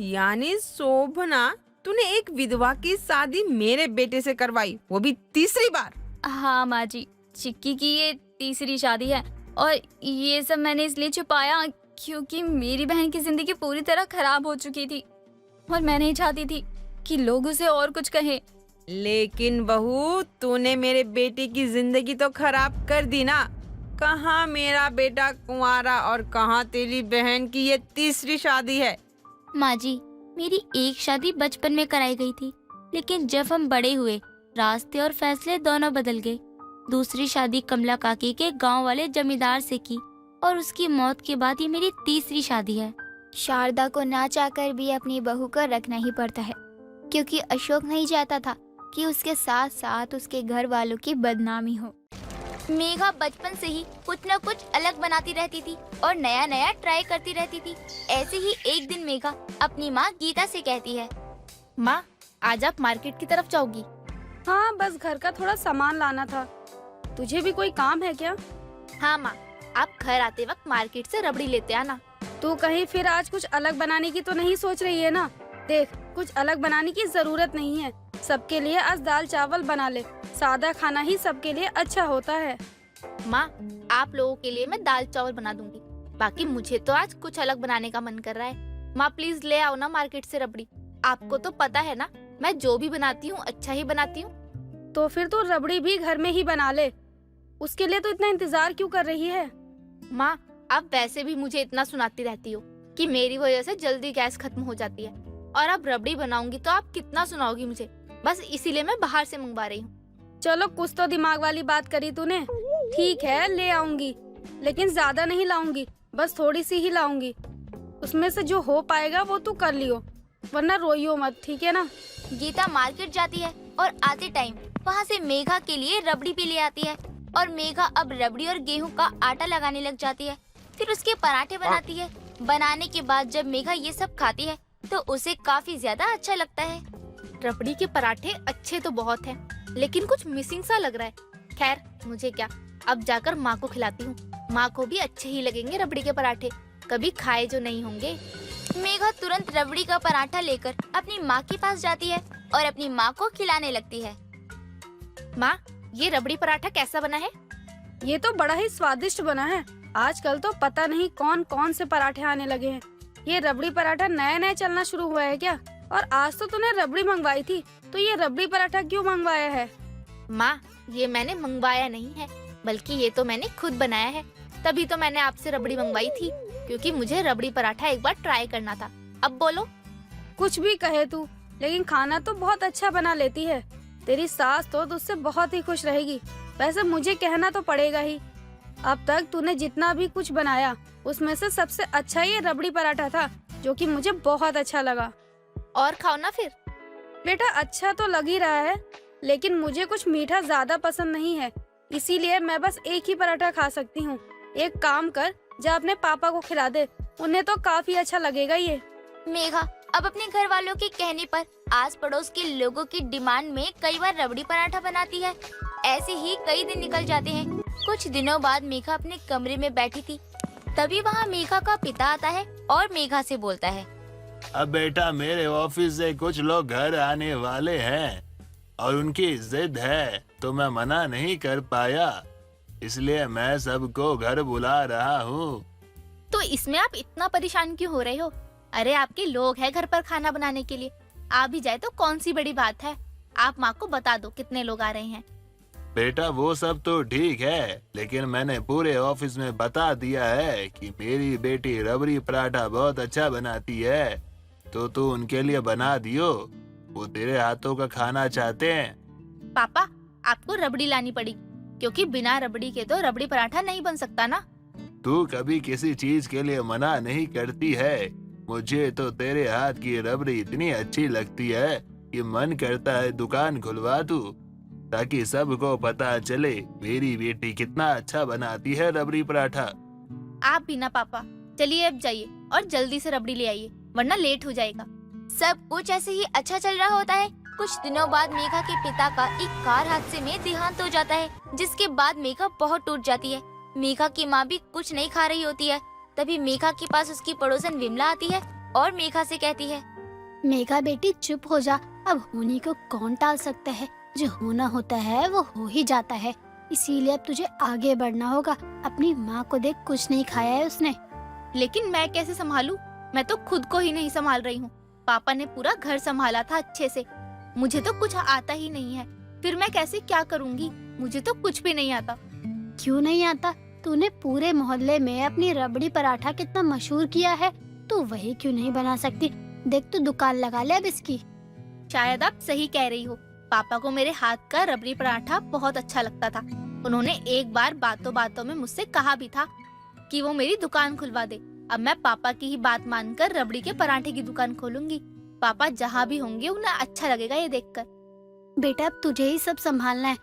यानी शोभना, तूने एक विधवा की शादी मेरे बेटे से करवाई, वो भी तीसरी बार? हाँ माँ जी, चिक्की की ये तीसरी शादी है और ये सब मैंने इसलिए छुपाया क्योंकि मेरी बहन की जिंदगी पूरी तरह खराब हो चुकी थी और मैं नहीं चाहती थी कि लोग उसे और कुछ कहें। लेकिन बहू, तूने मेरे बेटे की जिंदगी तो खराब कर दी ना। कहाँ मेरा बेटा कुंवारा और कहाँ तेरी बहन की ये तीसरी शादी है? माँ जी, मेरी एक शादी बचपन में कराई गई थी, लेकिन जब हम बड़े हुए रास्ते और फैसले दोनों बदल गए। दूसरी शादी कमला काकी के गांव वाले जमींदार से की और उसकी मौत के बाद ये मेरी तीसरी शादी है। शारदा को ना चाहकर भी अपनी बहू को रखना ही पड़ता है, क्योंकि अशोक नहीं चाहता था कि उसके साथ साथ उसके घर वालों की बदनामी हो। मेघा बचपन से ही कुछ न कुछ अलग बनाती रहती थी और नया नया ट्राई करती रहती थी। ऐसे ही एक दिन मेघा अपनी माँ गीता से कहती है, माँ, आज आप मार्केट की तरफ जाओगी? हाँ, बस घर का थोड़ा सामान लाना था। तुझे भी कोई काम है क्या? हाँ माँ, आप घर आते वक्त मार्केट से रबड़ी लेते आना। तू कहीं फिर आज कुछ अलग बनाने की तो नहीं सोच रही है ना? देख, कुछ अलग बनाने की जरूरत नहीं है। सबके लिए आज दाल चावल बना ले। सादा खाना ही सबके लिए अच्छा होता है। माँ, आप लोगों के लिए मैं दाल चावल बना दूंगी। बाकी मुझे तो आज कुछ अलग बनाने का मन कर रहा है। माँ प्लीज ले आओ ना मार्केट से रबड़ी। आपको तो पता है ना, मैं जो भी बनाती हूँ अच्छा ही बनाती हूँ। तो फिर तू रबड़ी भी घर में ही बना ले। उसके लिए तो इतना इंतजार क्यों कर रही है? माँ, आप वैसे भी मुझे इतना सुनाती रहती हो कि मेरी वजह से जल्दी गैस खत्म हो जाती है, और अब रबड़ी बनाऊंगी तो आप कितना सुनाओगी मुझे। बस इसीलिए मैं बाहर से मंगवा रही हूँ। चलो, कुछ तो दिमाग वाली बात करी तूने। ठीक है, ले आऊंगी, लेकिन ज्यादा नहीं लाऊंगी, बस थोड़ी सी ही लाऊंगी। उसमें से जो हो पाएगा वो तू कर लियो, वरना रोइयो मत, ठीक है ना? गीता मार्केट जाती है और आते टाइम वहाँ से मेघा के लिए रबड़ी भी ले आती है। और मेघा अब रबड़ी और गेहूं का आटा लगाने लग जाती है। फिर उसके पराठे बनाती है। बनाने के बाद जब मेघा ये सब खाती है तो उसे काफी ज्यादा अच्छा लगता है। रबड़ी के पराठे अच्छे तो बहुत हैं, लेकिन कुछ मिसिंग सा लग रहा है। खैर मुझे क्या, अब जाकर माँ को खिलाती हूँ। माँ को भी अच्छे ही लगेंगे रबड़ी के पराठे, कभी खाए जो नहीं होंगे। मेघा तुरंत रबड़ी का पराठा लेकर अपनी माँ के पास जाती है और अपनी माँ को खिलाने लगती है। माँ, ये रबड़ी पराठा कैसा बना है? ये तो बड़ा ही स्वादिष्ट बना है। आजकल तो पता नहीं कौन कौन से पराठे आने लगे हैं। ये रबड़ी पराठा नया नया चलना शुरू हुआ है क्या? और आज तो तूने रबड़ी मंगवाई थी, तो ये रबड़ी पराठा क्यों मंगवाया है? माँ, ये मैंने मंगवाया नहीं है, बल्कि ये तो मैंने खुद बनाया है। तभी तो मैंने आपसे रबड़ी मंगवाई थी, क्योंकि मुझे रबड़ी पराठा एक बार ट्राई करना था। अब बोलो। कुछ भी कहे तू, लेकिन खाना तो बहुत अच्छा बना लेती है। तेरी सास तो तुझसे बहुत ही खुश रहेगी। वैसे मुझे कहना तो पड़ेगा ही, अब तक तूने जितना भी कुछ बनाया उसमें से सबसे अच्छा ये रबड़ी पराठा था, जो कि मुझे बहुत अच्छा लगा। और खाओ ना फिर। बेटा, अच्छा तो लग ही रहा है, लेकिन मुझे कुछ मीठा ज्यादा पसंद नहीं है, इसीलिए मैं बस एक ही पराठा खा सकती हूँ। एक काम कर, जा अपने पापा को खिला दे, उन्हें तो काफी अच्छा लगेगा ये। मेघा अब अपने घर वालों के कहने पर आस पड़ोस के लोगों की डिमांड में कई बार रबड़ी पराठा बनाती है। ऐसे ही कई दिन निकल जाते हैं। कुछ दिनों बाद मेघा अपने कमरे में बैठी थी, तभी वहाँ मेघा का पिता आता है और मेघा से बोलता है, अब बेटा, मेरे ऑफिस से कुछ लोग घर आने वाले हैं और उनकी जिद है, तो मैं मना नहीं कर पाया, इसलिए मैं सबको घर बुला रहा हूँ। तो इसमें आप इतना परेशान क्यों हो रहे हो? अरे आपके लोग हैं घर पर खाना बनाने के लिए, आ भी जाए तो कौन सी बड़ी बात है। आप माँ को बता दो कितने लोग आ रहे हैं। बेटा, वो सब तो ठीक है, लेकिन मैंने पूरे ऑफिस में बता दिया है कि मेरी बेटी रबड़ी पराठा बहुत अच्छा बनाती है, तो तू उनके लिए बना दियो। वो तेरे हाथों का खाना चाहते हैं। पापा, आपको रबड़ी लानी पड़ी, क्योंकि बिना रबड़ी के तो रबड़ी पराठा नहीं बन सकता ना। तू कभी किसी चीज के लिए मना नहीं करती है। मुझे तो तेरे हाथ की रबड़ी इतनी अच्छी लगती है कि मन करता है दुकान खुलवा दूं, ताकि सबको पता चले मेरी बेटी कितना अच्छा बनाती है रबड़ी पराठा। आप भी ना पापा, चलिए अब जाइए और जल्दी से रबड़ी ले आइए, वरना लेट हो जाएगा। सब कुछ ऐसे ही अच्छा चल रहा होता है। कुछ दिनों बाद मेघा के पिता का एक कार हादसे में देहांत हो जाता है, जिसके बाद मेघा बहुत टूट जाती है। मेघा की माँ भी कुछ नहीं खा रही होती है। तभी मेघा के पास उसकी पड़ोसन विमला आती है और मेघा से कहती है, मेघा बेटी चुप हो जा, अब होने को कौन टाल सकता है। जो होना होता है वो हो ही जाता है, इसीलिए अब तुझे आगे बढ़ना होगा। अपनी माँ को देख, कुछ नहीं खाया है उसने। लेकिन मैं कैसे संभालूं? मैं तो खुद को ही नहीं संभाल रही हूँ। पापा ने पूरा घर संभाला था अच्छे से, मुझे तो कुछ आता ही नहीं है। फिर मैं कैसे क्या करूँगी? मुझे तो कुछ भी नहीं आता। क्यों नहीं आता? तूने पूरे मोहल्ले में अपनी रबड़ी पराठा कितना मशहूर किया है, तू वही क्यों नहीं बना सकती? देख, तू दुकान लगा ले अब इसकी। शायद आप सही कह रही हो। पापा को मेरे हाथ का रबड़ी पराठा बहुत अच्छा लगता था। उन्होंने एक बार बातों बातों में मुझसे कहा भी था कि वो मेरी दुकान खुलवा दे। अब मैं पापा की ही बात मानकर रबड़ी के पराठे की दुकान खोलूंगी। पापा जहाँ भी होंगे उन्हें अच्छा लगेगा ये देखकर। बेटा, अब तुझे ही सब संभालना है,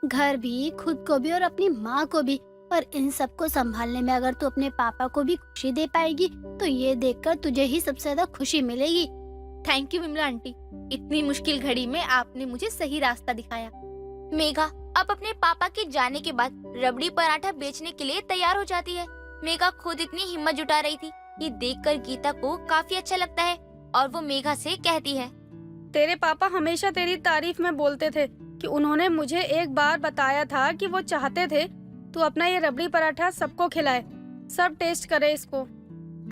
घर भी, खुद को भी और अपनी माँ को भी। और इन सबको संभालने में अगर तू अपने पापा को भी खुशी दे पाएगी तो ये देखकर तुझे ही सबसे ज्यादा खुशी मिलेगी। थैंक यू विमला आंटी, इतनी मुश्किल घड़ी में आपने मुझे सही रास्ता दिखाया। मेघा अब अपने पापा के जाने के बाद रबड़ी पराठा बेचने के लिए तैयार हो जाती है। मेघा खुद इतनी हिम्मत जुटा रही थी, ये देखकर गीता को काफी अच्छा लगता है। और वो मेघा से कहती है, तेरे पापा हमेशा तेरी तारीफ में बोलते थे कि उन्होंने मुझे एक बार बताया था कि वो चाहते थे तू अपना ये रबड़ी पराठा सबको खिलाए, सब टेस्ट करे इसको।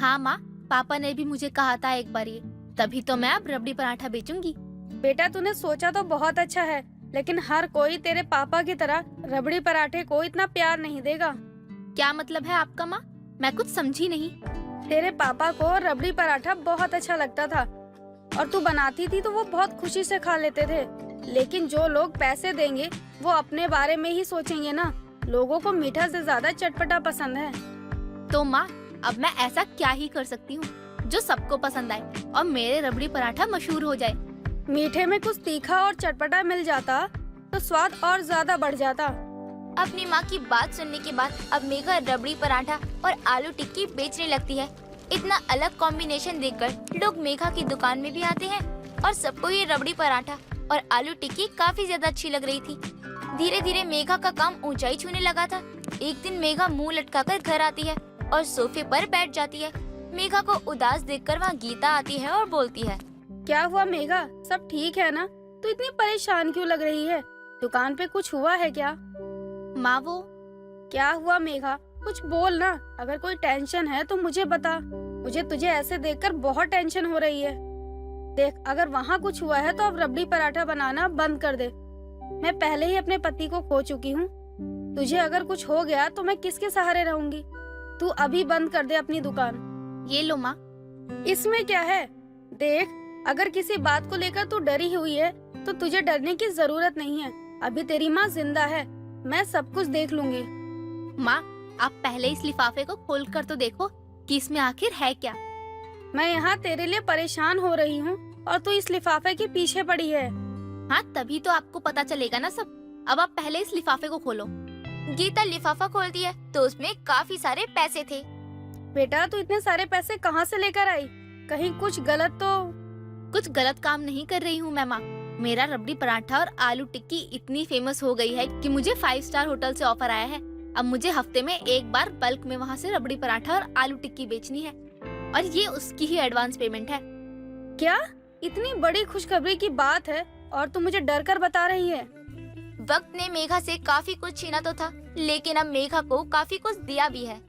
हाँ माँ, पापा ने भी मुझे कहा था एक बार ये, तभी तो मैं अब रबड़ी पराठा बेचूंगी। बेटा तूने सोचा तो बहुत अच्छा है, लेकिन हर कोई तेरे पापा की तरह रबड़ी पराठे को इतना प्यार नहीं देगा। क्या मतलब है आपका माँ? मैं कुछ समझी नहीं। तेरे पापा को रबड़ी पराठा बहुत अच्छा लगता था और तू बनाती थी तो वो बहुत खुशी से खा लेते थे, लेकिन जो लोग पैसे देंगे वो अपने बारे में ही सोचेंगे ना। लोगों को मीठा से ज्यादा चटपटा पसंद है। तो माँ, अब मैं ऐसा क्या ही कर सकती हूँ जो सबको पसंद आए और मेरे रबड़ी पराठा मशहूर हो जाए। मीठे में कुछ तीखा और चटपटा मिल जाता तो स्वाद और ज्यादा बढ़ जाता। अपनी माँ की बात सुनने के बाद अब मेघा रबड़ी पराठा और आलू टिक्की बेचने लगती है। इतना अलग कॉम्बिनेशन देखकर लोग मेघा की दुकान में भी आते हैं और सबको ये रबड़ी पराठा और आलू टिक्की काफी ज्यादा अच्छी लग रही थी। धीरे धीरे मेघा का काम ऊंचाई छूने लगा था। एक दिन मेघा मुंह लटकाकर घर आती है और सोफे पर बैठ जाती है। मेघा को उदास देखकर वहाँ गीता आती है और बोलती है, क्या हुआ मेघा, सब ठीक है ना? तू इतनी परेशान क्यों लग रही है? दुकान पे कुछ हुआ है क्या? माँ वो क्या हुआ मेघा, कुछ बोल ना। अगर कोई टेंशन है तो मुझे बता। मुझे तुझे ऐसे देखकर बहुत टेंशन हो रही है। देख, अगर वहाँ कुछ हुआ है तो अब रबड़ी पराठा बनाना बंद कर दे। मैं पहले ही अपने पति को खो चुकी हूँ। तुझे अगर कुछ हो गया तो मैं किसके सहारे रहूंगी? तू अभी बंद कर दे अपनी दुकान। ये लो माँ। इसमें क्या है? देख, अगर किसी बात को लेकर तू डरी हुई है तो तुझे डरने की जरूरत नहीं है। अभी तेरी माँ जिंदा है, मैं सब कुछ देख लूंगी। माँ, आप पहले इस लिफाफे को खोल कर तो देखो कि इसमें आखिर है क्या। मैं यहाँ तेरे लिए परेशान हो रही हूँ और तू इस लिफाफे के पीछे पड़ी है। हाँ, तभी तो आपको पता चलेगा ना सब। अब आप पहले इस लिफाफे को खोलो। गीता लिफाफा खोलती है तो उसमें काफी सारे पैसे थे। बेटा, तू इतने सारे पैसे कहाँ से लेकर आई? कहीं कुछ गलत तो? कुछ गलत काम नहीं कर रही हूँ मैं माँ। मेरा रबड़ी पराठा और आलू टिक्की इतनी फेमस हो गई है कि मुझे 5 स्टार होटल से ऑफर आया है। अब मुझे हफ्ते में एक बार बल्क में वहाँ से रबड़ी पराठा और आलू टिक्की बेचनी है और ये उसकी ही एडवांस पेमेंट है। क्या इतनी बड़ी खुशखबरी की बात है और तू मुझे डर कर बता रही है? वक्त ने मेघा से काफी कुछ छीना तो था, लेकिन अब मेघा को काफी कुछ दिया भी है।